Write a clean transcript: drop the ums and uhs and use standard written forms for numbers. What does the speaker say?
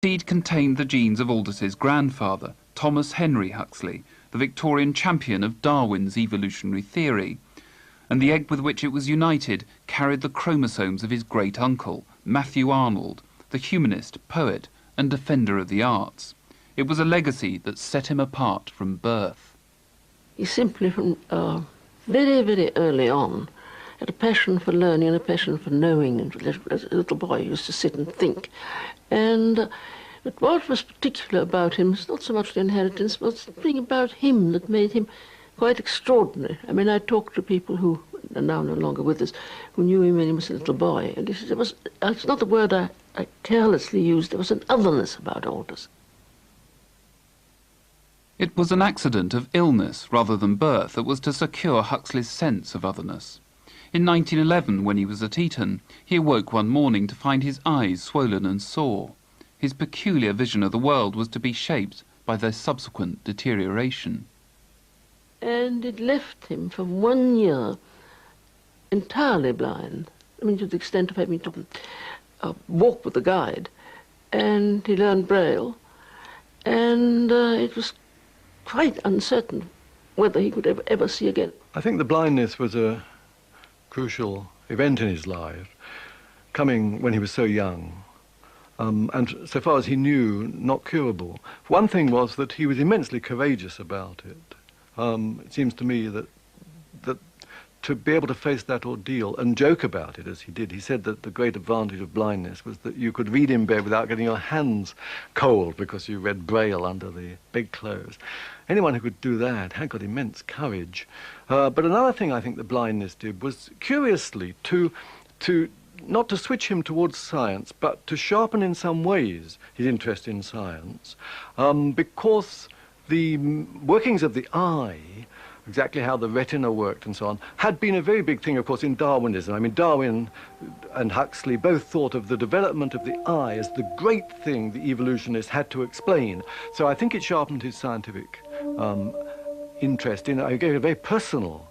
seed contained the genes of Aldous's grandfather, Thomas Henry Huxley, the Victorian champion of Darwin's evolutionary theory, and the egg with which it was united carried the chromosomes of his great-uncle, Matthew Arnold, the humanist, poet and defender of the arts. It was a legacy that set him apart from birth. He simply, from very, very early on, had a passion for learning and a passion for knowing. And as a little boy, he used to sit and think. But what was particular about him was not so much the inheritance, but something about him that made him quite extraordinary. I mean, I talked to people who are now no longer with us, who knew him when he was a little boy, and it's not the word I carelessly used, there was an otherness about Aldous. It was an accident of illness rather than birth that was to secure Huxley's sense of otherness. In 1911, when he was at Eton, he awoke one morning to find his eyes swollen and sore. His peculiar vision of the world was to be shaped by their subsequent deterioration. And it left him for 1 year entirely blind. I mean, to the extent of having to walk with a guide. And he learned Braille. And it was quite uncertain whether he could ever see again. I think the blindness was a crucial event in his life, coming when he was so young. And so far as he knew, not curable. One thing was that he was immensely courageous about it. It seems to me that to be able to face that ordeal and joke about it as he did, he said that the great advantage of blindness was that you could read in bed without getting your hands cold because you read Braille under the bedclothes. Anyone who could do that had got immense courage. But another thing I think the blindness did was, curiously, not to switch him towards science, but to sharpen in some ways his interest in science, because the workings of the eye, exactly how the retina worked and so on, had been a very big thing, of course, in Darwinism. I mean, Darwin and Huxley both thought of the development of the eye as the great thing the evolutionists had to explain. So I think it sharpened his scientific interest in it. It gave a very personal,